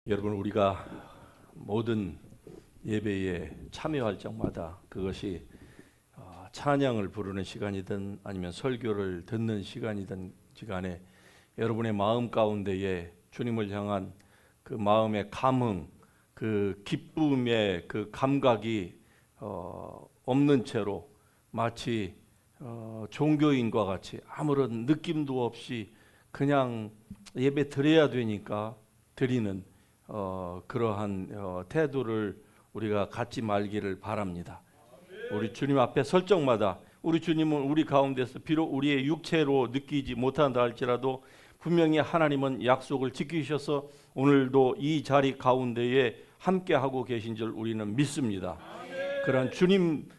여러분, 우리가 모든 예배에 참여할 적마다 그것이 찬양을 부르는 시간이든 아니면 설교를 듣는 시간이든 간에 여러분의 마음 가운데에 주님을 향한 그 마음의 감흥, 그 기쁨의 그 감각이 없는 채로 마치 종교인과 같이 아무런 느낌도 없이 그냥 예배 드려야 되니까 드리는 그러한 태도를 우리가 갖지 말기를 바랍니다. 우리 주님 앞에 설 적마다 우리 주님은 우리 가운데서 비록 우리의 육체로 느끼지 못한다 할지라도 분명히 하나님은 약속을 지키셔서 오늘도 이 자리 가운데에 함께하고 계신 줄 우리는 믿습니다. 그런 주님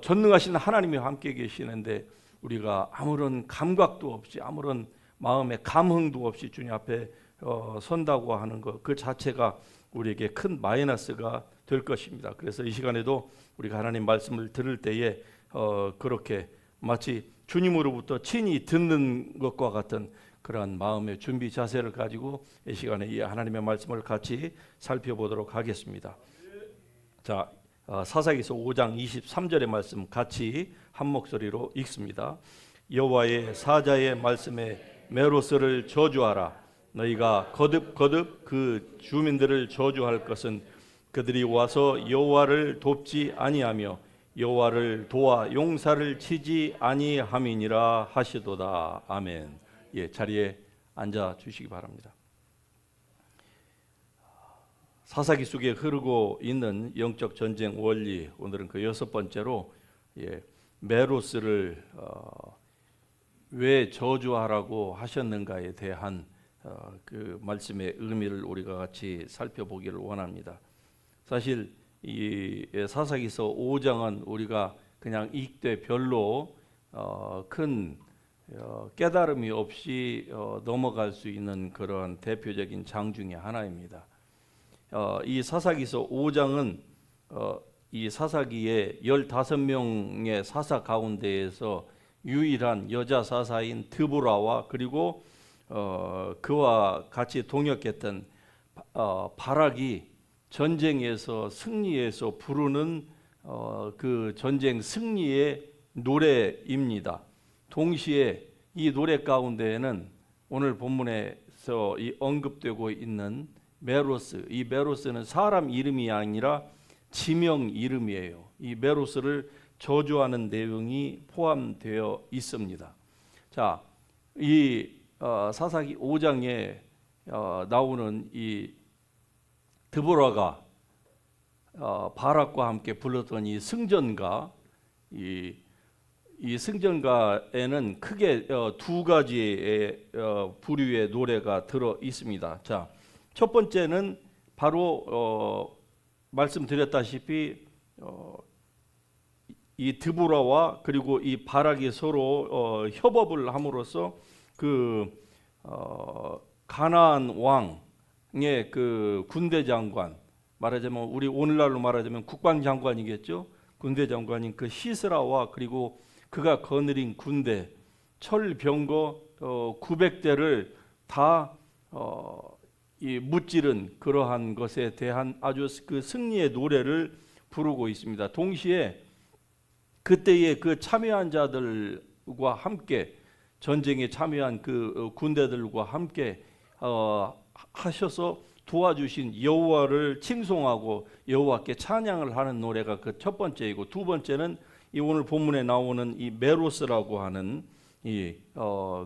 전능하신 하나님이 함께 계시는데 우리가 아무런 감각도 없이 아무런 마음의 감흥도 없이 주님 앞에 선다고 하는 것 그 자체가 우리에게 큰 마이너스가 될 것입니다. 그래서 이 시간에도 우리가 하나님 말씀을 들을 때에 그렇게 마치 주님으로부터 친히 듣는 것과 같은 그러한 마음의 준비 자세를 가지고 이 시간에 이 하나님의 말씀을 같이 살펴보도록 하겠습니다. 자, 사사기서 5장 23절의 말씀 같이 한 목소리로 읽습니다. 여호와의 사자의 말씀에 메로스를 저주하라. 너희가 거듭 그 주민들을 저주할 것은 그들이 와서 여호와를 돕지 아니하며 여호와를 도와 용사를 치지 아니함이니라 하시도다. 아멘. 예, 자리에 앉아 주시기 바랍니다. 사사기 속에 흐르고 있는 영적 전쟁 원리, 오늘은 그 여섯 번째로 메로스를 왜 저주하라고 하셨는가에 대한 그 말씀의 의미를 우리가 같이 살펴보기를 원합니다. 사실 이 사사기서 5장은 우리가 그냥 읽되 별로 큰 깨달음이 없이 넘어갈 수 있는 그런 대표적인 장 중에 하나입니다. 이 사사기서 5장은 이 사사기의 15명의 사사 가운데에서 유일한 여자 사사인 드보라와 그리고 그와 같이 동역했던 바락이 전쟁에서 승리해서 부르는 그 전쟁 승리의 노래입니다. 동시에 이 노래 가운데에는 오늘 본문에서 이 언급되고 있는 메로스, 이 메로스는 사람 이름이 아니라 지명 이름이에요. 이 메로스를 저주하는 내용이 포함되어 있습니다. 자, 이 사사기 5장에 나오는 이 드보라가 바락과 함께 불렀던 이 승전가, 이 승전가에는 크게 두 가지의 부류의 노래가 들어 있습니다. 자, 첫 번째는 바로 말씀드렸다시피 이 드보라와 그리고 이 바락이 서로 협업을 함으로써 그 가나안 왕의 그 군대 장관, 말하자면 우리 오늘날로 말하자면 국방장관이겠죠. 군대 장관인 그 시스라와 그리고 그가 거느린 군대 철병거 900대를 다 이 무찌른 그러한 것에 대한 아주 그 승리의 노래를 부르고 있습니다. 동시에 그때의 그 참여한 자들과 함께 전쟁에 참여한 그 군대들과 함께 하셔서 도와주신 여호와를 칭송하고 여호와께 찬양을 하는 노래가 그 첫 번째이고, 두 번째는 이 오늘 본문에 나오는 이 메로스라고 하는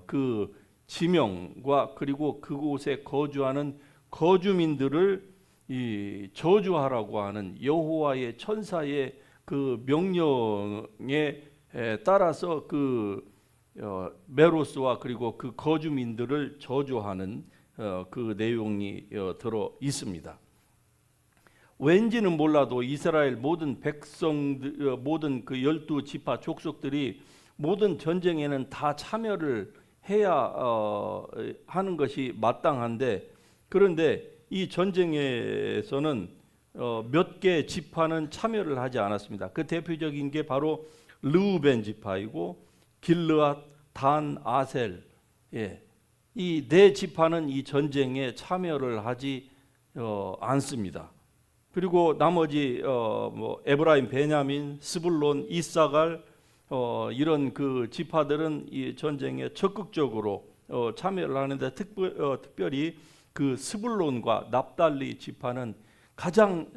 그 지명과 그리고 그곳에 거주하는 거주민들을 이 저주하라고 하는 여호와의 천사의 그 명령에 따라서 그 메로스와 그리고 그 거주민들을 저주하는 그 내용이 들어 있습니다. 왠지는 몰라도 이스라엘 모든 백성들, 모든 그 12지파 족속들이 모든 전쟁에는 다 참여를 해야 하는 것이 마땅한데, 그런데 이 전쟁에서는 몇 개 지파는 참여를 하지 않았습니다. 그 대표적인 게 바로 르우벤 지파이고 길르앗, 단, 아셀, 이 네 지파는 이 전쟁에 참여를 하지 않습니다. 그리고 나머지 뭐 에브라임, 베냐민, 스불론, 이사갈 이런 그 지파들은 이 전쟁에 적극적으로 참여를 하는데 특별히 그 스불론과 납달리 지파는 가장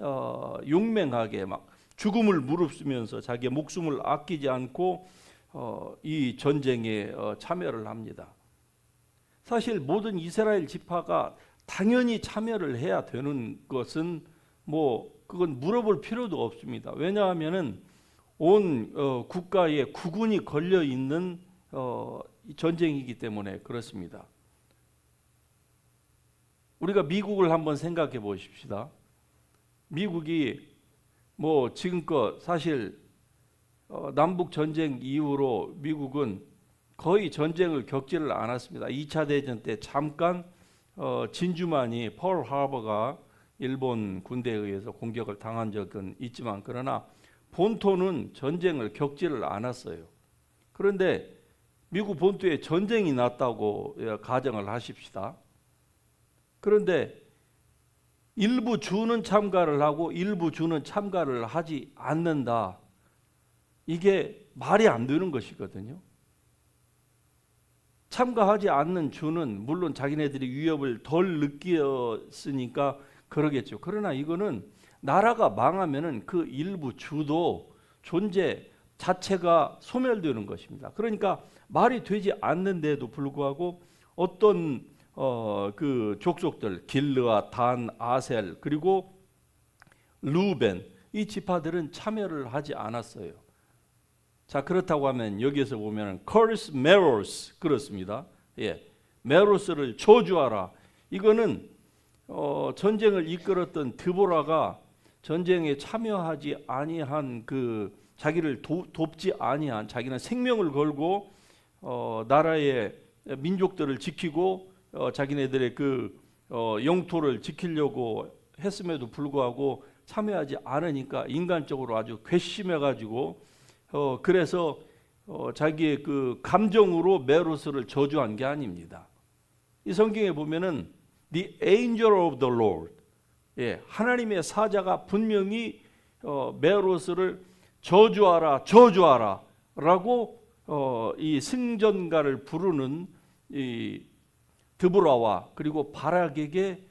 용맹하게 막 죽음을 무릅쓰면서 자기의 목숨을 아끼지 않고 이 전쟁에 참여를 합니다. 사실 모든 이스라엘 지파가 당연히 참여를 해야 되는 것은 뭐 그건 물어볼 필요도 없습니다. 왜냐하면은 온 국가에 국군이 걸려 있는 전쟁이기 때문에 그렇습니다. 우리가 미국을 한번 생각해 보십시다. 미국이 뭐 지금껏 사실 남북 전쟁 이후로 미국은 거의 전쟁을 겪지를 않았습니다. 2차 대전 때 잠깐 진주만이 펄 하버가 일본 군대에 의해서 공격을 당한 적은 있지만 그러나 본토는 전쟁을 겪지를 않았어요. 그런데 미국 본토에 전쟁이 났다고 가정을 하십시다. 그런데 일부 주는 참가를 하고 일부 주는 참가를 하지 않는다. 이게 말이 안 되는 것이거든요. 참가하지 않는 주는 물론 자기네들이 위협을 덜 느꼈으니까 그러겠죠. 그러나 이거는 나라가 망하면은 그 일부 주도 존재 자체가 소멸되는 것입니다. 그러니까 말이 되지 않는데도 불구하고 어떤 그 족속들 길르아, 단, 아셀 그리고 루벤 이 지파들은 참여를 하지 않았어요. 자 그렇다고 하면 여기에서 보면은 curse Meros 그렇습니다. 예, 메로스를 저주하라. 이거는 전쟁을 이끌었던 드보라가 전쟁에 참여하지 아니한 그 자기를 돕지 아니한 자기는 생명을 걸고 나라의 민족들을 지키고 자기네들의 그 영토를 지키려고 했음에도 불구하고 참여하지 않으니까 인간적으로 아주 괘씸해가지고 그래서 자기의 그 감정으로 메로스를 저주한 게 아닙니다. 이 성경에 보면은 The angel of the Lord, 예, 하나님의 사자가 분명히 메로스를 저주하라, 저주하라 라고 이 승전가를 부르는 이 드보라와 그리고 바락에게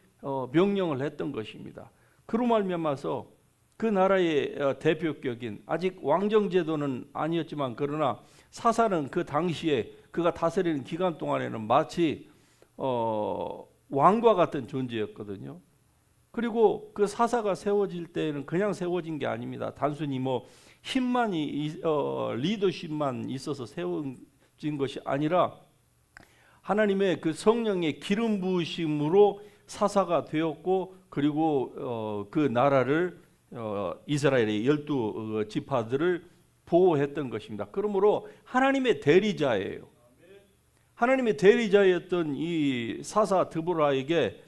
명령을 했던 것입니다. 그로 말미암아서 그 나라의 대표격인 아직 왕정제도는 아니었지만 그러나 사사는 그 당시에 그가 다스리는 기간 동안에는 마치 왕과 같은 존재였거든요. 그리고 그 사사가 세워질 때는 그냥 세워진 게 아닙니다. 단순히 뭐 힘만이 리더십만 있어서 세워진 것이 아니라 하나님의 그 성령의 기름 부으심으로 사사가 되었고 그리고 그 나라를 이스라엘의 12지파들을 보호했던 것입니다. 그러므로 하나님의 대리자예요. 하나님의 대리자였던 이 사사 드보라에게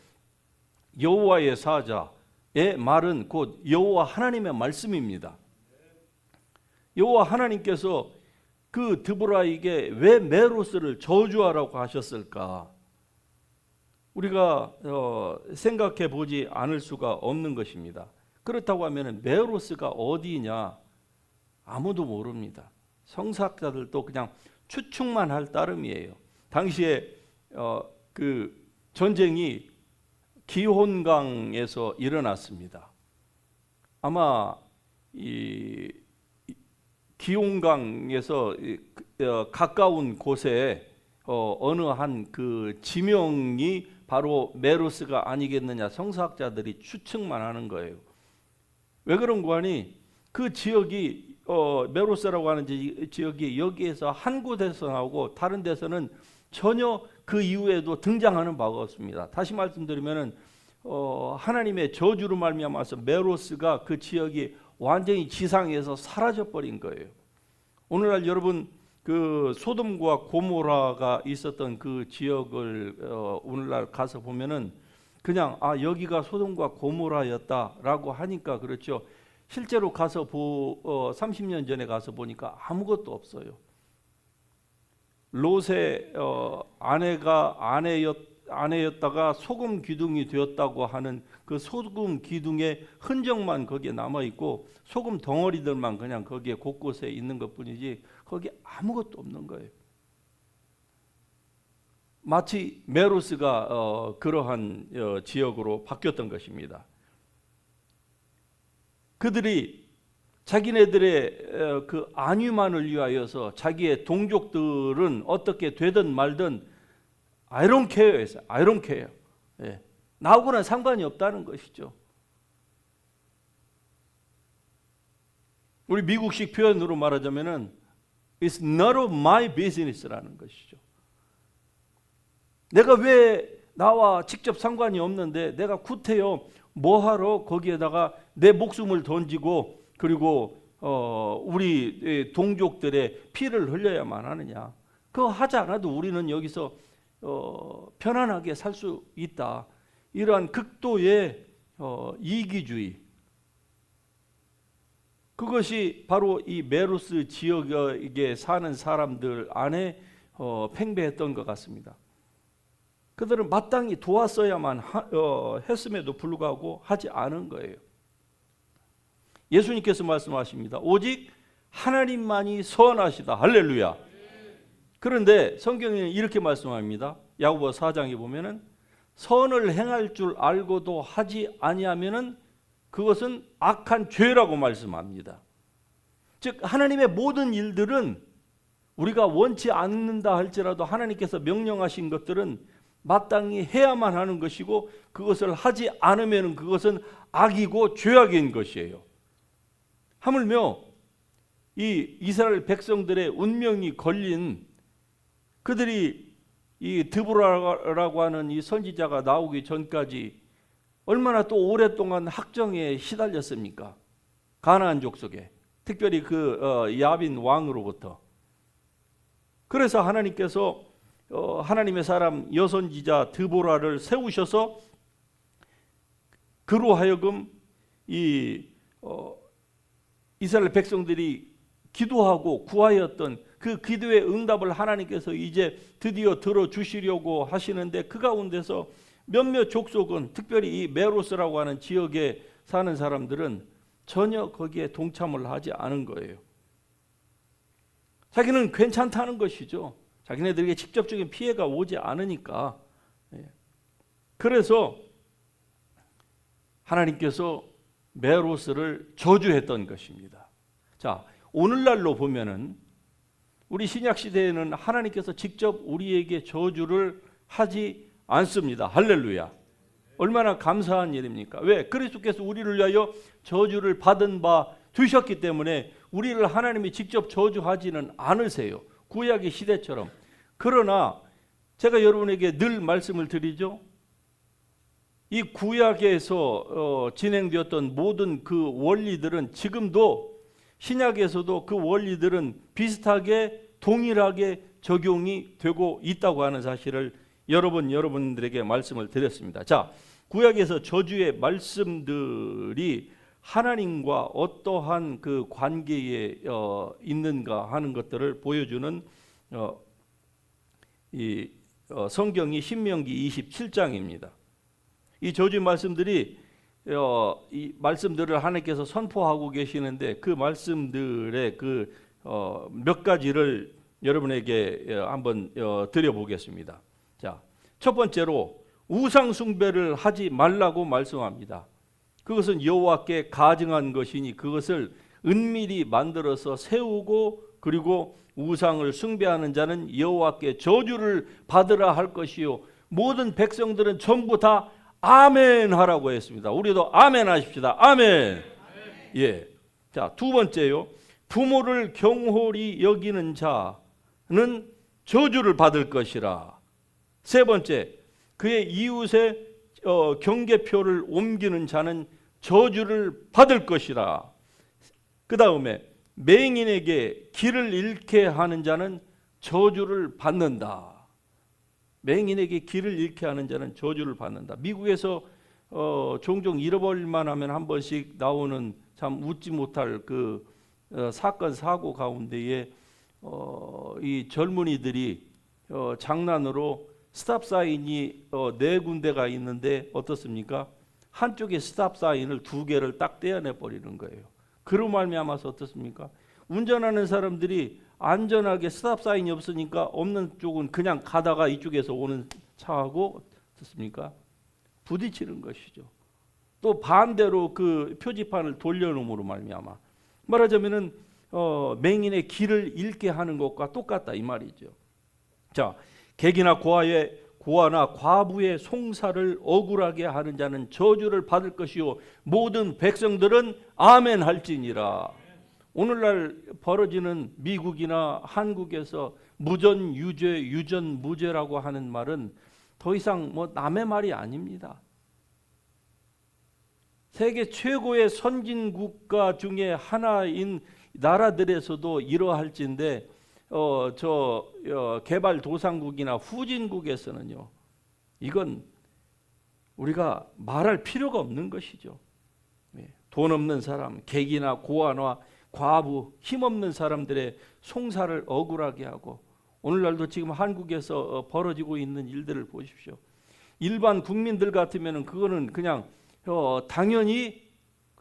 여호와의 사자의 말은 곧 여호와 하나님의 말씀입니다. 여호와 하나님께서 그 드보라에게 왜 메로스를 저주하라고 하셨을까? 우리가 생각해 보지 않을 수가 없는 것입니다. 그렇다고 하면 메로스가 어디냐? 아무도 모릅니다. 성사학자들도 그냥 추측만 할 따름이에요. 당시에 그 전쟁이 기혼강에서 일어났습니다. 아마 이 기혼강에서 가까운 곳에 어느 한 그 지명이 바로 메로스가 아니겠느냐 성사학자들이 추측만 하는 거예요. 왜 그런 거 하니 그 지역이 메로스라고 하는 지역이 여기에서 한 곳에서 나오고 다른 데서는 전혀 그 이후에도 등장하는 바가 없습니다. 다시 말씀드리면은 하나님의 저주로 말미암아서 메로스가 그 지역이 완전히 지상에서 사라져 버린 거예요. 오늘날 여러분 그 소돔과 고모라가 있었던 그 지역을 오늘날 가서 보면은 그냥 여기가 소돔과 고모라였다라고 하니까 그렇죠. 실제로 가서 30년 전에 가서 보니까 아무것도 없어요. 롯의 안에였다가 소금 기둥이 되었다고 하는 그 소금 기둥의 흔적만 거기에 남아 있고 소금 덩어리들만 그냥 거기에 곳곳에 있는 것뿐이지 거기에 아무것도 없는 거예요. 마치 메로스가 그러한 지역으로 바뀌었던 것입니다. 그들이 자기네들의 그 안위만을 위하여서 자기의 동족들은 어떻게 되든 말든 I don't care 했어요. I don't care. 예. 나하고는 상관이 없다는 것이죠. 우리 미국식 표현으로 말하자면은 It's none of my business라는 것이죠. 내가 왜 나와 직접 상관이 없는데 내가 구태여 뭐하러 거기에다가 내 목숨을 던지고 그리고 우리 동족들의 피를 흘려야만 하느냐. 그거 하지 않아도 우리는 여기서 편안하게 살 수 있다. 이러한 극도의 이기주의. 그것이 바로 이 메로스 지역에 사는 사람들 안에 팽배했던 것 같습니다. 그들은 마땅히 도왔어야만 했음에도 불구하고 하지 않은 거예요. 예수님께서 말씀하십니다. 오직 하나님만이 선하시다. 할렐루야. 그런데 성경에는 이렇게 말씀합니다. 야고보 4장에 보면은 선을 행할 줄 알고도 하지 아니하면은 그것은 악한 죄라고 말씀합니다. 즉 하나님의 모든 일들은 우리가 원치 않는다 할지라도 하나님께서 명령하신 것들은 마땅히 해야만 하는 것이고 그것을 하지 않으면 그것은 악이고 죄악인 것이에요. 하물며 이 이스라엘 백성들의 운명이 걸린 그들이 이 드보라라고 하는 이 선지자가 나오기 전까지 얼마나 또 오랫동안 학정에 시달렸습니까? 가나안 족속에 특별히 그 야빈 왕으로부터. 그래서 하나님께서 하나님의 사람 여선지자 드보라를 세우셔서 그로 하여금 이 이스라엘 백성들이 기도하고 구하였던 그 기도의 응답을 하나님께서 이제 드디어 들어주시려고 하시는데 그 가운데서 몇몇 족속은 특별히 이 메로스라고 하는 지역에 사는 사람들은 전혀 거기에 동참을 하지 않은 거예요. 자기는 괜찮다는 것이죠. 자기네들에게 직접적인 피해가 오지 않으니까. 그래서 하나님께서 메로스를 저주했던 것입니다. 자, 오늘날로 보면은 우리 신약 시대에는 하나님께서 직접 우리에게 저주를 하지 않습니다. 할렐루야. 얼마나 감사한 일입니까? 왜? 그리스도께서 우리를 위하여 저주를 받은 바 되셨기 때문에 우리를 하나님이 직접 저주하지는 않으세요. 구약의 시대처럼. 그러나 제가 여러분에게 늘 말씀을 드리죠. 이 구약에서 진행되었던 모든 그 원리들은 지금도 신약에서도 그 원리들은 비슷하게 동일하게 적용이 되고 있다고 하는 사실을 여러분들에게 말씀을 드렸습니다. 자, 구약에서 저주의 말씀들이 하나님과 어떠한 그 관계에 있는가 하는 것들을 보여주는 성경이 신명기 27장입니다. 이 저주 말씀들이 이 말씀들을 하나님께서 선포하고 계시는데 그 말씀들의 그 몇 가지를 여러분에게 한번 드려보겠습니다. 자, 첫 번째로 우상 숭배를 하지 말라고 말씀합니다. 그것은 여호와께 가증한 것이니 그것을 은밀히 만들어서 세우고 그리고 우상을 숭배하는 자는 여호와께 저주를 받으라 할 것이요 모든 백성들은 전부 다 아멘 하라고 했습니다. 우리도 아멘 하십시다. 아멘. 예. 자, 두 번째요. 부모를 경홀히 여기는 자는 저주를 받을 것이라. 세 번째, 그의 이웃의 경계표를 옮기는 자는 저주를 받을 것이라. 그 다음에 맹인에게 길을 잃게 하는 자는 저주를 받는다. 맹인에게 길을 잃게 하는 자는 저주를 받는다. 미국에서 종종 잃어버릴만 하면 한 번씩 나오는 참 웃지 못할 그 사건 사고 가운데에 이 젊은이들이 장난으로 스탑 사인이 네 군데가 있는데 어떻습니까? 한쪽에 스탑 사인을 두 개를 딱 떼어내 버리는 거예요. 그로 말미암아서 어떻습니까? 운전하는 사람들이 안전하게 스탑 사인이 없으니까 없는 쪽은 그냥 가다가 이쪽에서 오는 차하고 어떻습니까? 부딪히는 것이죠. 또 반대로 그 표지판을 돌려놓음으로 말미암아 말하자면은 맹인의 길을 잃게 하는 것과 똑같다 이 말이죠. 자, 객이나 고아나 과부의 송사를 억울하게 하는 자는 저주를 받을 것이요 모든 백성들은 아멘 할지니라. 오늘날 벌어지는 미국이나 한국에서 무전 유죄, 유전 무죄라고 하는 말은 더 이상 뭐 남의 말이 아닙니다. 세계 최고의 선진국가 중에 하나인 나라들에서도 이러할진데 개발도상국이나 후진국에서는요, 이건 우리가 말할 필요가 없는 것이죠. 돈 없는 사람, 객이나 고아나 과부, 힘없는 사람들의 송사를 억울하게 하고, 오늘날도 지금 한국에서 벌어지고 있는 일들을 보십시오. 일반 국민들 같으면 그거는 그냥 당연히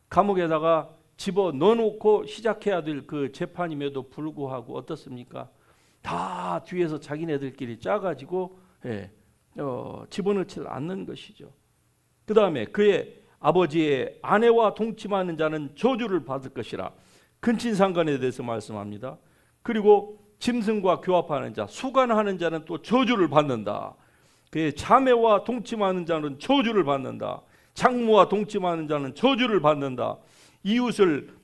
감옥에다가 집어 넣어놓고 시작해야 될 그 재판임에도 불구하고 어떻습니까? 다 뒤에서 자기네들끼리 짜가지고 집어넣지 않는 것이죠. 그 다음에 그의 아버지의 아내와 동침하는 자는 저주를 받을 것이라. 근친상간에 대해서 말씀합니다. 그리고 짐승과 교합하는 자, 수간하는 자는 또 저주를 받는다. 그의 자매와 동침하는 자는 저주를 받는다. 장모와 동침하는 자는 저주를 받는다. 이웃을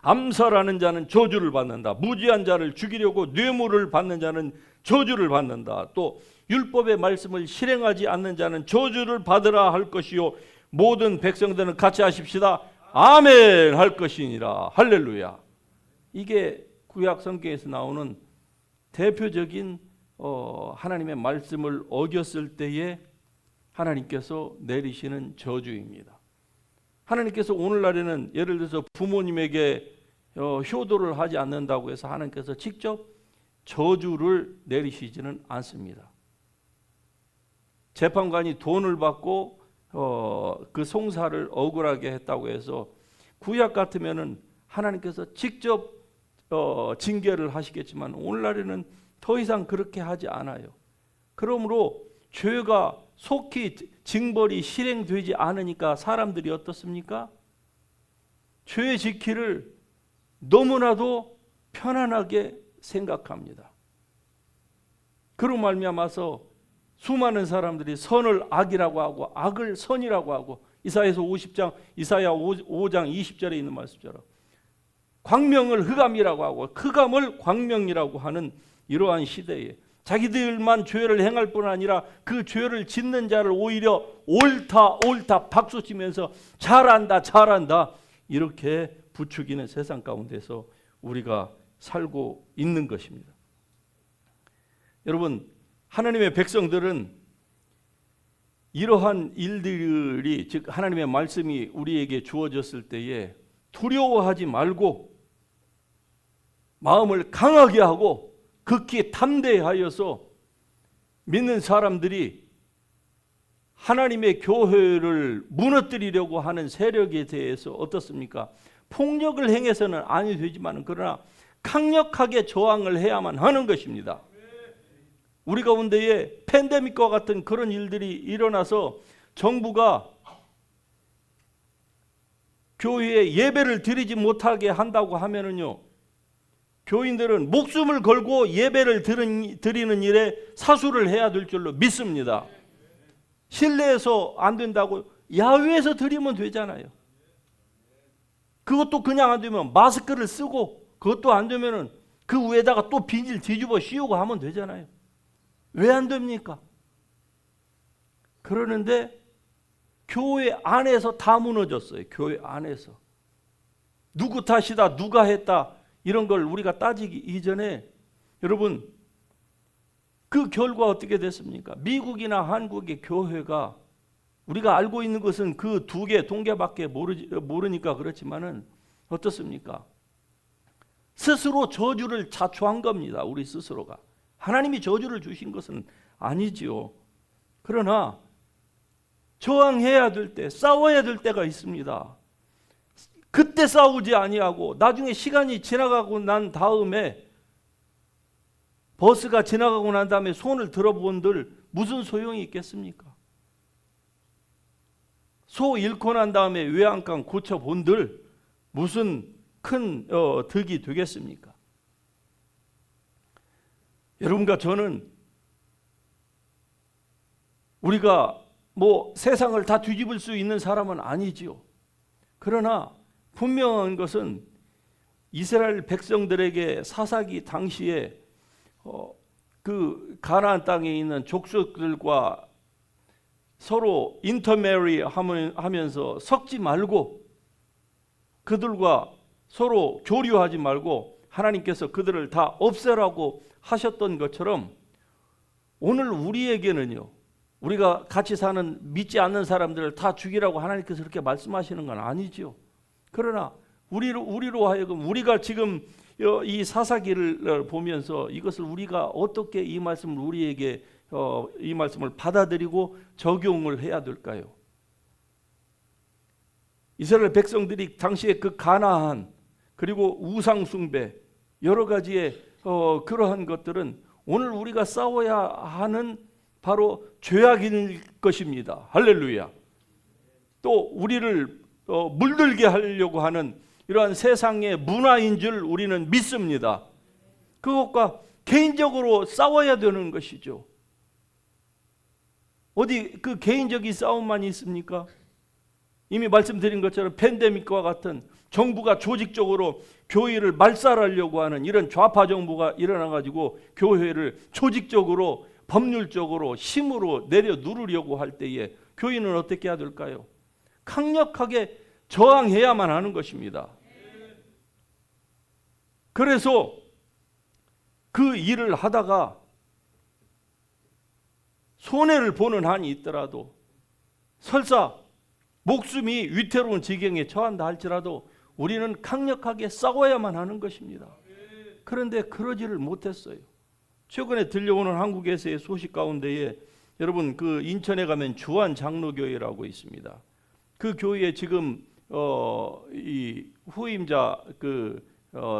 암살하는 자는 저주를 받는다. 무지한 자를 죽이려고 뇌물을 받는 자는 저주를 받는다. 또 율법의 말씀을 실행하지 않는 자는 저주를 받으라 할 것이요 모든 백성들은 같이 하십시다. 아멘 할 것이니라. 할렐루야. 이게 구약 성경에서 나오는 대표적인 하나님의 말씀을 어겼을 때에 하나님께서 내리시는 저주입니다. 하나님께서 오늘날에는 예를 들어서 부모님에게 효도를 하지 않는다고 해서 하나님께서 직접 저주를 내리시지는 않습니다. 재판관이 돈을 받고 그 송사를 억울하게 했다고 해서 구약 같으면은 하나님께서 직접 징계를 하시겠지만 오늘날에는 더 이상 그렇게 하지 않아요. 그러므로 죄가 속히 징벌이 실행되지 않으니까 사람들이 어떻습니까? 죄 지키를 너무나도 편안하게 생각합니다. 그로 말미암아서 수많은 사람들이 선을 악이라고 하고 악을 선이라고 하고 이사야 5장 20절에 있는 말씀처럼 광명을 흑암이라고 하고 흑암을 광명이라고 하는 이러한 시대에 자기들만 죄를 행할 뿐 아니라 그 죄를 짓는 자를 오히려 옳다 박수치면서 잘한다 이렇게 부추기는 세상 가운데서 우리가 살고 있는 것입니다. 여러분, 하나님의 백성들은 이러한 일들이 즉 하나님의 말씀이 우리에게 주어졌을 때에 두려워하지 말고 마음을 강하게 하고 극히 담대하여서 믿는 사람들이 하나님의 교회를 무너뜨리려고 하는 세력에 대해서 어떻습니까? 폭력을 행해서는 아니 되지만 그러나 강력하게 저항을 해야만 하는 것입니다. 우리 가운데에 팬데믹과 같은 그런 일들이 일어나서 정부가 교회에 예배를 드리지 못하게 한다고 하면은요, 교인들은 목숨을 걸고 예배를 드리는 일에 사수를 해야 될 줄로 믿습니다. 실내에서 안 된다고 야외에서 드리면 되잖아요. 그것도 그냥 안 되면 마스크를 쓰고, 그것도 안 되면은 그 위에다가 또 비닐 뒤집어 씌우고 하면 되잖아요. 왜 안 됩니까? 그러는데 교회 안에서 다 무너졌어요. 교회 안에서. 누구 탓이다, 누가 했다 이런 걸 우리가 따지기 이전에 여러분 그 결과 어떻게 됐습니까? 미국이나 한국의 교회가 우리가 알고 있는 것은 그 두 개, 동계밖에 모르니까 그렇지만은 어떻습니까? 스스로 저주를 자초한 겁니다. 우리 스스로가. 하나님이 저주를 주신 것은 아니지요. 그러나 저항해야 될 때, 싸워야 될 때가 있습니다. 그때 싸우지 아니하고 나중에 시간이 지나가고 난 다음에, 버스가 지나가고 난 다음에 손을 들어본들 무슨 소용이 있겠습니까? 소 잃고 난 다음에 외양간 고쳐본들 무슨 큰 득이 되겠습니까? 여러분과 저는 우리가 뭐 세상을 다 뒤집을 수 있는 사람은 아니지요. 그러나 분명한 것은 이스라엘 백성들에게 사사기 당시에 그 가나안 땅에 있는 족속들과 서로 인터메리 하면서 섞지 말고, 그들과 서로 교류하지 말고 하나님께서 그들을 다 없애라고 하셨던 것처럼, 오늘 우리에게는요, 우리가 같이 사는 믿지 않는 사람들을 다 죽이라고 하나님께서 그렇게 말씀하시는 건 아니죠. 그러나 우리로 하여금, 우리가 지금 이 사사기를 보면서 이것을 우리가 어떻게 이 말씀을 우리에게 이 말씀을 받아들이고 적용을 해야 될까요? 이스라엘 백성들이 당시에 그 가나안, 그리고 우상 숭배, 여러 가지의 그러한 것들은 오늘 우리가 싸워야 하는 바로 죄악일 것입니다. 할렐루야. 또 우리를 물들게 하려고 하는 이러한 세상의 문화인 줄 우리는 믿습니다. 그것과 개인적으로 싸워야 되는 것이죠. 어디 그 개인적인 싸움만 있습니까? 이미 말씀드린 것처럼 팬데믹과 같은 정부가 조직적으로 교회를 말살하려고 하는 이런 좌파 정부가 일어나가지고 교회를 조직적으로, 법률적으로, 힘으로 내려 누르려고 할 때에 교인은 어떻게 해야 될까요? 강력하게 저항해야만 하는 것입니다. 그래서 그 일을 하다가 손해를 보는 한이 있더라도, 설사 목숨이 위태로운 지경에 처한다 할지라도 우리는 강력하게 싸워야만 하는 것입니다. 그런데 그러지를 못했어요. 최근에 들려오는 한국에서의 소식 가운데에 여러분, 그 인천에 가면 주안 장로교회라고 있습니다. 그 교회에 지금 이 후임자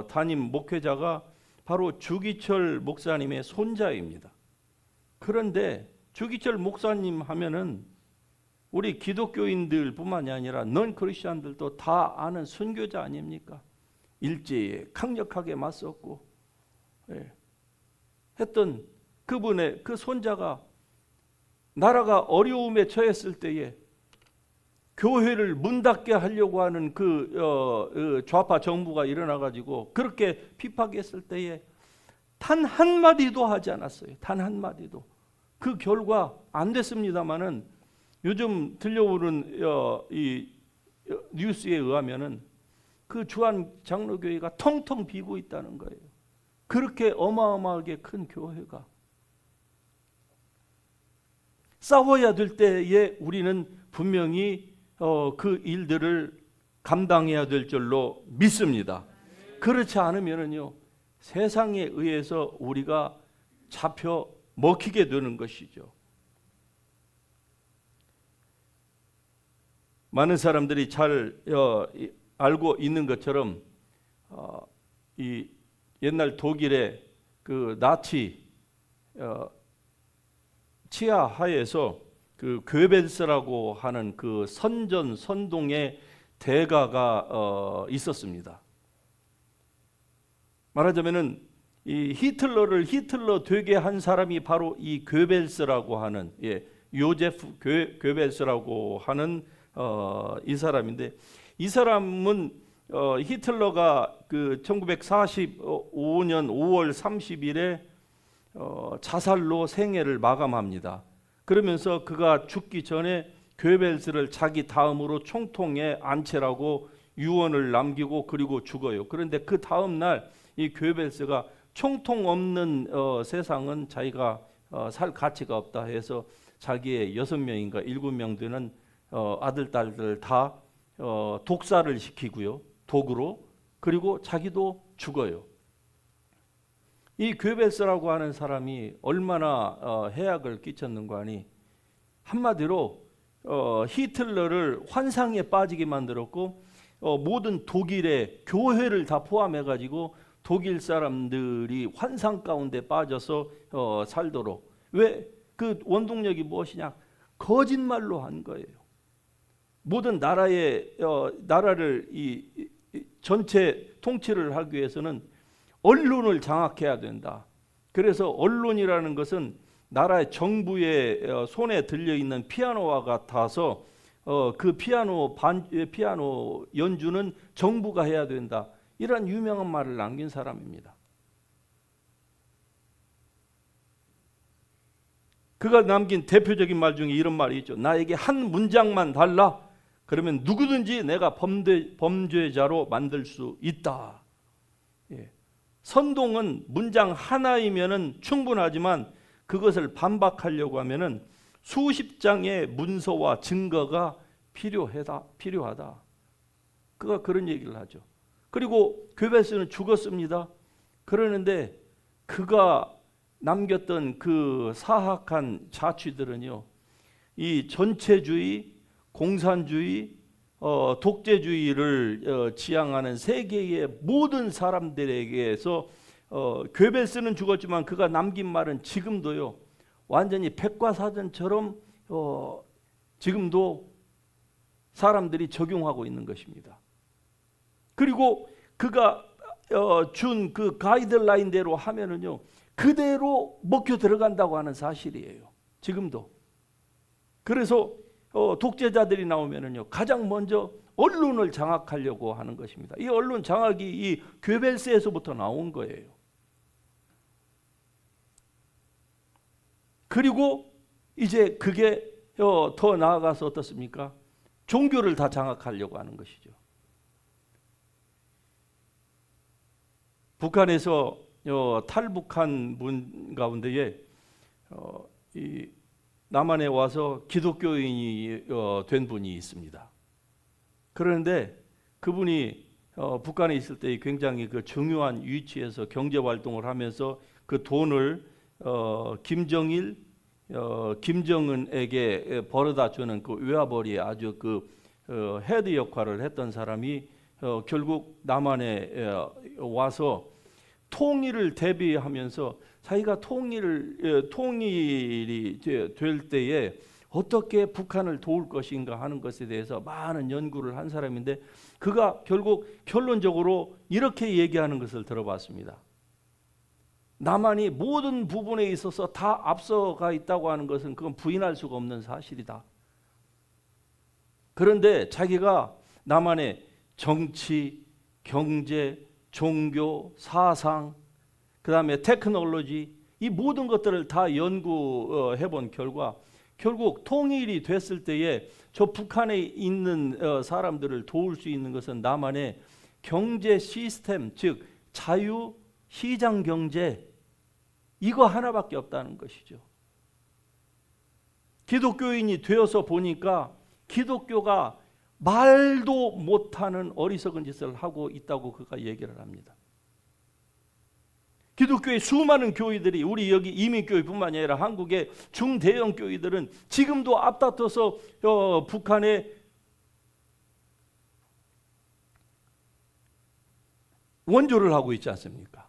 담임 목회자가 바로 주기철 목사님의 손자입니다. 그런데 주기철 목사님 하면은 우리 기독교인들뿐만이 아니라 넌 크리스천들도 다 아는 선교자 아닙니까? 일제에 강력하게 맞섰고 했던 그분의 그 손자가 나라가 어려움에 처했을 때에 교회를 문 닫게 하려고 하는 그 좌파 정부가 일어나가지고 그렇게 핍박했을 때에 단 한마디도 하지 않았어요. 단 한마디도. 그 결과 안 됐습니다마는 요즘 들려오는 이 뉴스에 의하면은 그 주한 장로교회가 텅텅 비고 있다는 거예요. 그렇게 어마어마하게 큰 교회가. 싸워야 될 때에 우리는 분명히 그 일들을 감당해야 될 줄로 믿습니다. 그렇지 않으면은요, 세상에 의해서 우리가 잡혀 먹히게 되는 것이죠. 많은 사람들이 잘 알고 있는 것처럼 이 옛날 독일의 그 나치 치하 하에서 그 괴벨스라고 하는 그 선동의 대가가 있었습니다. 말하자면은 이 히틀러를 히틀러 되게 한 사람이 바로 이 괴벨스라고 하는 요제프 괴벨스라고 하는 이 사람인데, 이 사람은 히틀러가 그 1945년 5월 30일에 자살로 생애를 마감합니다. 그러면서 그가 죽기 전에 괴벨스를 자기 다음으로 총통에 앉히라고 유언을 남기고 그리고 죽어요. 그런데 그 다음 날 이 괴벨스가 총통 없는 세상은 자기가 살 가치가 없다 해서 자기의 6명인가 7명 되는 아들, 딸들 다 독사를 시키고요. 독으로. 그리고 자기도 죽어요. 이 괴벨스라고 하는 사람이 얼마나 해악을 끼쳤는가 하니, 한마디로 히틀러를 환상에 빠지게 만들었고 모든 독일의 교회를 다 포함해가지고 독일 사람들이 환상 가운데 빠져서 살도록. 왜? 그 원동력이 무엇이냐? 거짓말로 한 거예요. 모든 나라를 전체 통치를 하기 위해서는 언론을 장악해야 된다. 그래서 언론이라는 것은 나라의 정부의 손에 들려있는 피아노와 같아서 그 피아노 연주는 정부가 해야 된다. 이런 유명한 말을 남긴 사람입니다. 그가 남긴 대표적인 말 중에 이런 말이 있죠. 나에게 한 문장만 달라. 그러면 누구든지 내가 범죄자로 만들 수 있다. 예. 선동은 문장 하나이면은 충분하지만 그것을 반박하려고 하면은 수십 장의 문서와 증거가 필요하다. 그가 그런 얘기를 하죠. 그리고 괴벨스는 죽었습니다. 그러는데 그가 남겼던 그 사악한 자취들은요, 이 전체주의, 공산주의, 독재주의를 지향하는 세계의 모든 사람들에게서 괴벨스는 죽었지만 그가 남긴 말은 지금도요, 완전히 백과사전처럼 지금도 사람들이 적용하고 있는 것입니다. 그리고 그가 준 그 가이드라인대로 하면은요, 그대로 먹혀 들어간다고 하는 사실이에요. 지금도. 그래서 독재자들이 나오면은요, 가장 먼저 언론을 장악하려고 하는 것입니다. 이 언론 장악이 이 괴벨스에서부터 나온 거예요. 그리고 이제 그게 더 나아가서 어떻습니까? 종교를 다 장악하려고 하는 것이죠. 북한에서 탈북한 분 가운데에 이 남한에 와서 기독교인이 된 분이 있습니다. 그런데 그분이 북한에 있을 때 굉장히 그 중요한 위치에서 경제 활동을 하면서 그 돈을 김정은에게 벌어다 주는 그 외화벌이에 아주 그 헤드 역할을 했던 사람이 결국 남한에 와서 통일을 대비하면서 자기가 통일이 될 때에 어떻게 북한을 도울 것인가 하는 것에 대해서 많은 연구를 한 사람인데, 그가 결국 결론적으로 이렇게 얘기하는 것을 들어봤습니다. 남한이 모든 부분에 있어서 다 앞서가 있다고 하는 것은 그건 부인할 수가 없는 사실이다. 그런데 자기가 남한의 정치, 경제, 종교, 사상, 그 다음에 테크놀로지, 이 모든 것들을 다 연구해 본 결과 결국 통일이 됐을 때에 저 북한에 있는 사람들을 도울 수 있는 것은 남한의 경제 시스템, 즉 자유 시장 경제, 이거 하나밖에 없다는 것이죠. 기독교인이 되어서 보니까 기독교가 말도 못하는 어리석은 짓을 하고 있다고 그가 얘기를 합니다. 기독교의 수많은 교회들이, 우리 여기 이민교회뿐만 아니라 한국의 중대형 교회들은 지금도 앞다퉈서 북한에 원조를 하고 있지 않습니까?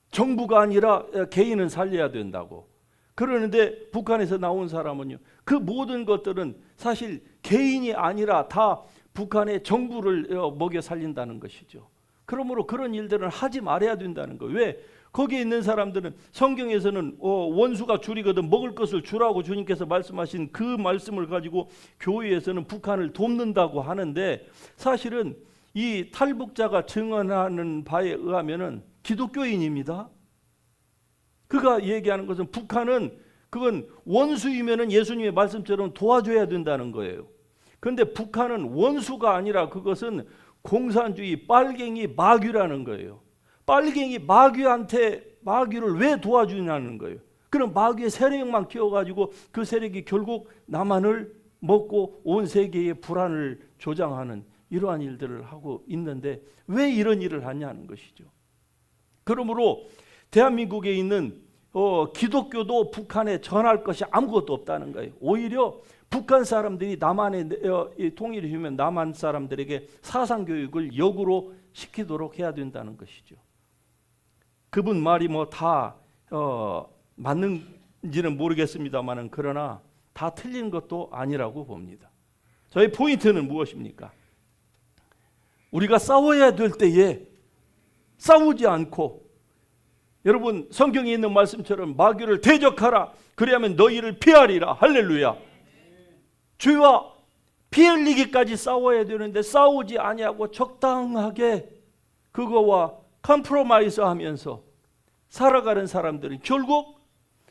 정부가 아니라 개인은 살려야 된다고. 그러는데 북한에서 나온 사람은요, 그 모든 것들은 사실 개인이 아니라 다 북한의 정부를 먹여 살린다는 것이죠. 그러므로 그런 일들은 하지 말아야 된다는 거예요. 왜? 거기에 있는 사람들은 성경에서는 원수가 줄이거든 먹을 것을 주라고 주님께서 말씀하신 그 말씀을 가지고 교회에서는 북한을 돕는다고 하는데, 사실은 이 탈북자가 증언하는 바에 의하면은 기독교인입니다. 그가 얘기하는 것은 북한은 그건 원수이면은 예수님의 말씀처럼 도와줘야 된다는 거예요. 그런데 북한은 원수가 아니라 그것은 공산주의 빨갱이 마귀라는 거예요. 빨갱이 마귀를 왜 도와주냐는 거예요. 그럼 마귀의 세력만 키워가지고 그 세력이 결국 남한을 먹고 온 세계의 불안을 조장하는 이러한 일들을 하고 있는데 왜 이런 일을 하냐는 것이죠. 그러므로 대한민국에 있는 기독교도 북한에 전할 것이 아무것도 없다는 거예요. 오히려 북한 사람들이 남한에 통일이 되면 남한 사람들에게 사상교육을 역으로 시키도록 해야 된다는 것이죠. 그분 말이 뭐 다 맞는지는 모르겠습니다만은 그러나 다 틀린 것도 아니라고 봅니다. 저희 포인트는 무엇입니까? 우리가 싸워야 될 때에 싸우지 않고, 여러분 성경에 있는 말씀처럼 마귀를 대적하라 그리하면 너희를 피하리라. 할렐루야. 죄와 피 흘리기까지 싸워야 되는데 싸우지 아니하고 적당하게 그거와 컴프로마이즈 하면서 살아가는 사람들은 결국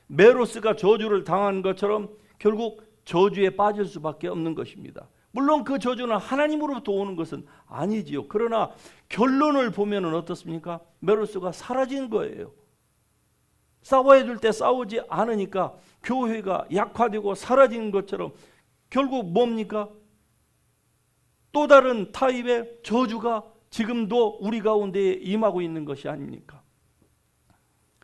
메로스가 저주를 당한 것처럼 결국 저주에 빠질 수밖에 없는 것입니다. 물론 그 저주는 하나님으로부터 오는 것은 아니지요. 그러나 결론을 보면 어떻습니까? 메로스가 사라진 거예요. 싸워야 될 때 싸우지 않으니까 교회가 약화되고 사라진 것처럼 결국 뭡니까? 또 다른 타입의 저주가 지금도 우리 가운데에 임하고 있는 것이 아닙니까?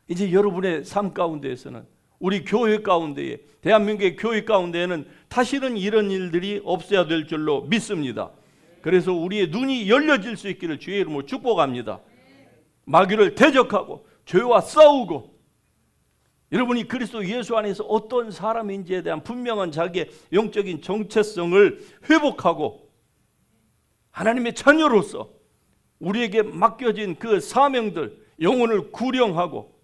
이제 여러분의 삶 가운데에서는, 우리 교회 가운데에, 대한민국의 교회 가운데에는 다시는 이런 일들이 없어야 될 줄로 믿습니다. 그래서 우리의 눈이 열려질 수 있기를 주의 이름으로 축복합니다. 마귀를 대적하고 죄와 싸우고, 여러분이 그리스도 예수 안에서 어떤 사람인지에 대한 분명한 자기의 영적인 정체성을 회복하고 하나님의 자녀로서 우리에게 맡겨진 그 사명들, 영혼을 구령하고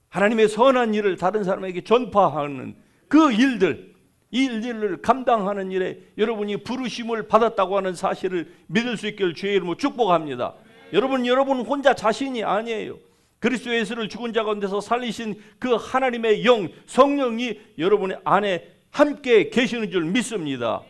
하나님의 선한 일을 다른 사람에게 전파하는 그 일들, 이 일들을 감당하는 일에 여러분이 부르심을 받았다고 하는 사실을 믿을 수 있기를 주의 이름으로 축복합니다. 여러분 혼자 자신이 아니에요. 그리스도 예수를 죽은 자 가운데서 살리신 그 하나님의 영, 성령이 여러분의 안에 함께 계시는 줄 믿습니다.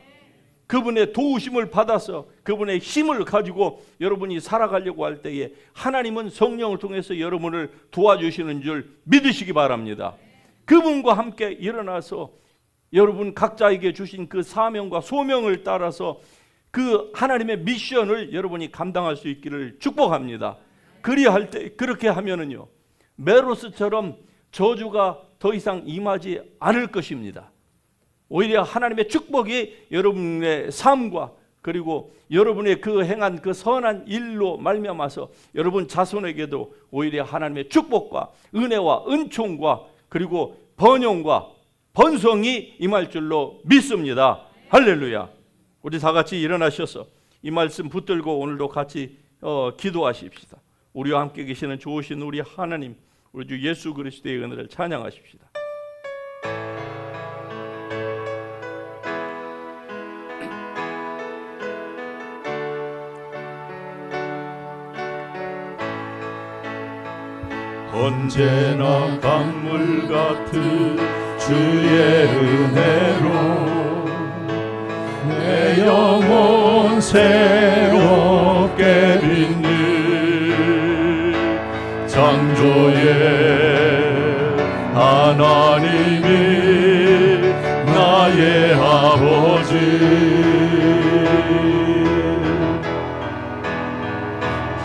그분의 도우심을 받아서 그분의 힘을 가지고 여러분이 살아가려고 할 때에 하나님은 성령을 통해서 여러분을 도와주시는 줄 믿으시기 바랍니다. 그분과 함께 일어나서 여러분 각자에게 주신 그 사명과 소명을 따라서 그 하나님의 미션을 여러분이 감당할 수 있기를 축복합니다. 그리할 때, 그렇게 하면은요, 메로스처럼 저주가 더 이상 임하지 않을 것입니다. 오히려 하나님의 축복이 여러분의 삶과 그리고 여러분의 그 행한 그 선한 일로 말미암아서 여러분 자손에게도 오히려 하나님의 축복과 은혜와 은총과 그리고 번영과 번성이 임할 줄로 믿습니다. 할렐루야. 우리 다 같이 일어나셔서 이 말씀 붙들고 오늘도 같이 기도하십시다. 우리와 함께 계시는 좋으신 우리 하나님, 우리 주 예수 그리스도의 은혜를 찬양하십시다. 언제나 강물 같은 주의 은혜로 내 영혼 새롭게 빛는 창조의 하나님이 나의 아버지,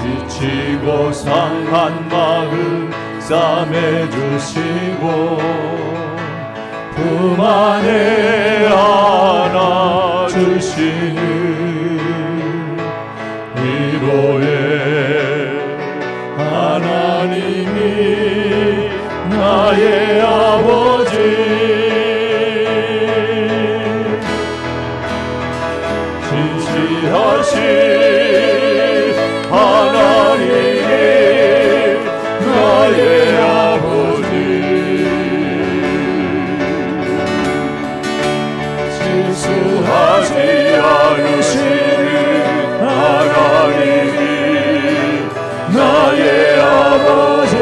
지치고 상한 마음 싸매주시고 품 안에 안아주시는 위로의 하나님이 나의 아버지, 진실하신 하나님이 나의 아버지, 실수하지 않으시는 하나님이 나의 아버지,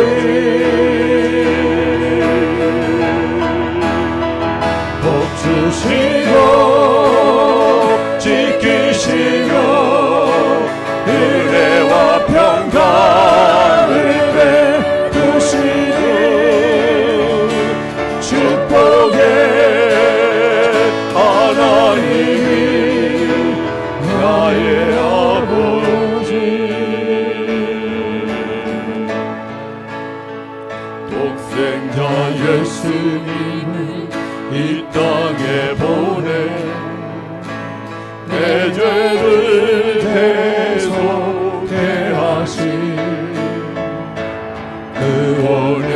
복 주시고 지키시며 은혜와 평강을 베푸시며 독생자 예수님을 이 땅에 보내 내 죄를 대속해 하신 구원의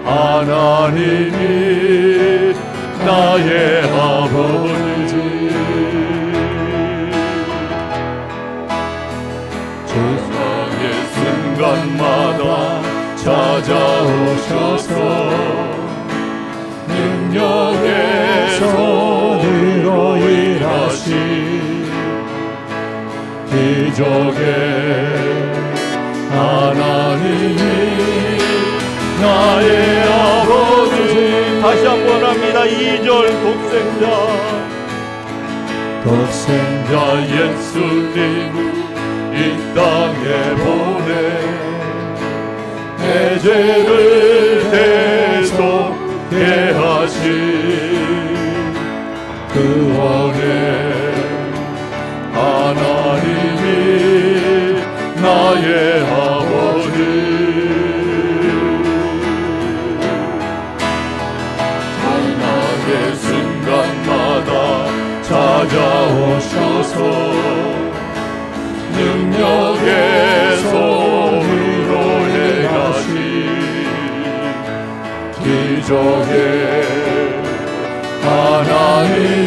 하나님이 나의 아버지 세상의 순간마다 찾아오셔서 능력의 손으로 일하신 기적의 하나님이 나의 아버지 다시 한번 합니다. 2절 독생자 예수님을 이 땅에 보내 내 죄를 대속해 하신 구원의 하나님이 나의 아버지 장막의 순간마다 찾아오셔서 능력의 손으로 행하신 기적의 하나님이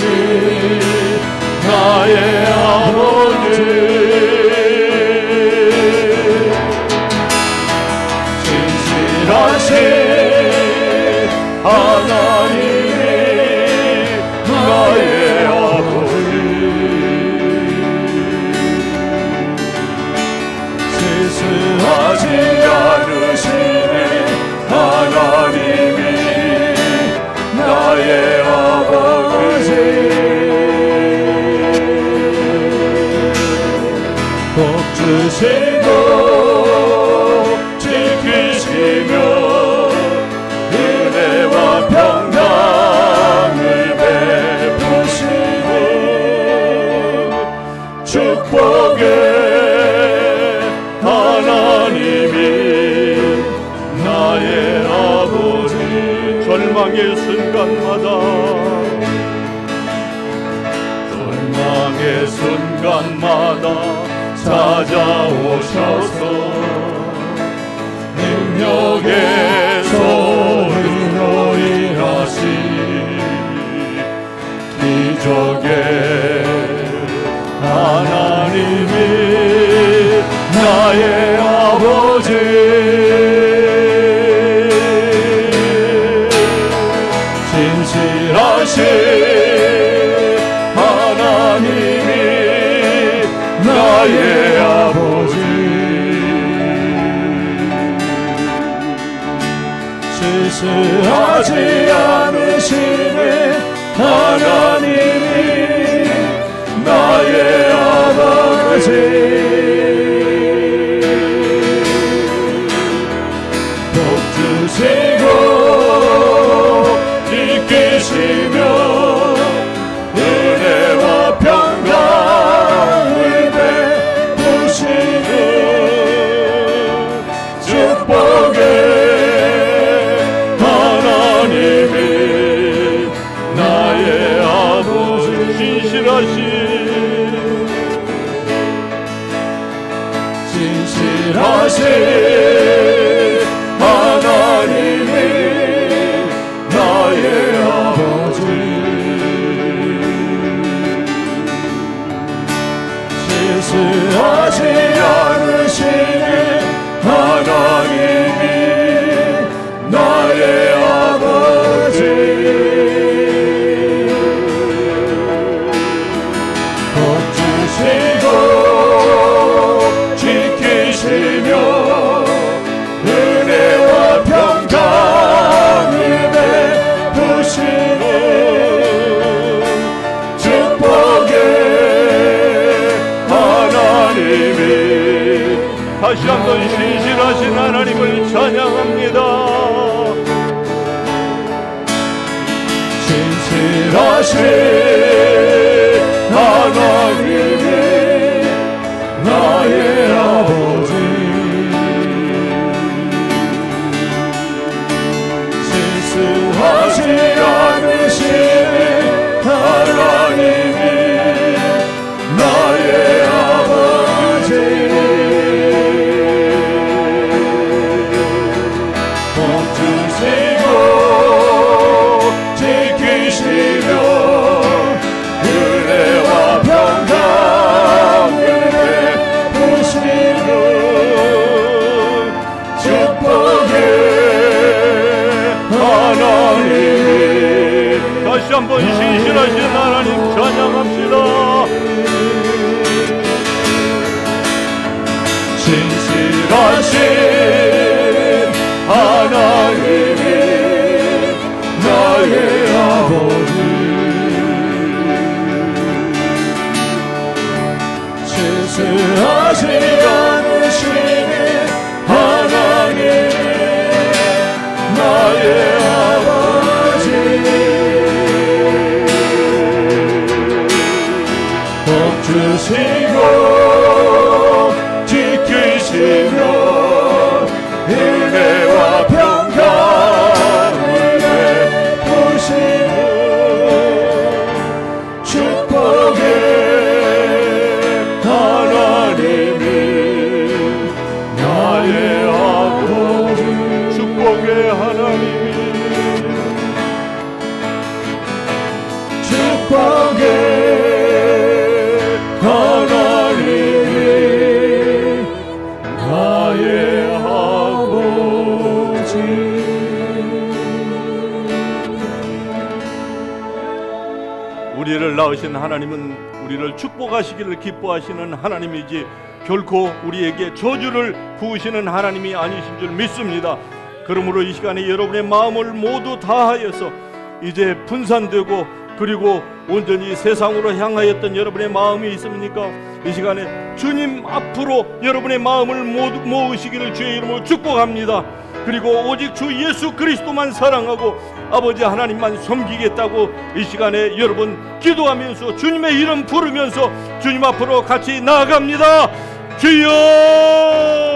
나의 아버지 진실하신 하나님이 나의 아버지 실수하지 않으시는 하나님이 나의 아버지 복 주시고 지키시며 은혜와 평강을 베푸시는 축복의 하나님이 나의 아버지 절망의 순간마다 찾아오셔서 능력의 손으로 일하신 기적의 하나님이 나의 아버지 진실하신 하나님이 나의 아버지 실수하지 않으시는 하나님이 나의 아버지 복 주시고 지키시며 은혜와 평강을 베푸시는 축복의 하나님이 나의 아버지 진실하신 하나님이 나의 아버지 실수하지 않으시는 하나님이 나의 아버지 복 주시고 지키시며 은혜와 평강을 베푸시는 축복의 하나님이 다시 한번 신실하신 하나님을 찬양합니다. 진실하신 하나님이 나의 아버지 한 번 신실하신 하나님 찬양합시다. 신실하신 하나님이 나의 아버지 신실하신 않으시니 하나님이 나의 아버지 복 주시고 지키시며 은혜와 평강을 베푸시는 축복의 하나님이 나의 아버지 축복의 하나님이 축복의 하나님이 나의 아버지 우리를 낳으신 하나님은 우리를 축복하시기를 기뻐하시는 하나님이지 결코 우리에게 저주를 부으시는 하나님이 아니신 줄 믿습니다. 그러므로 이 시간에 여러분의 마음을 모두 다하여서 이제 분산되고 그리고 온전히 세상으로 향하였던 여러분의 마음이 있습니까? 이 시간에 주님 앞으로 여러분의 마음을 모두 모으시기를 주의 이름으로 축복합니다. 그리고 오직 주 예수 그리스도만 사랑하고 아버지 하나님만 섬기겠다고 이 시간에 여러분 기도하면서 주님의 이름 부르면서 주님 앞으로 같이 나아갑니다. 주여!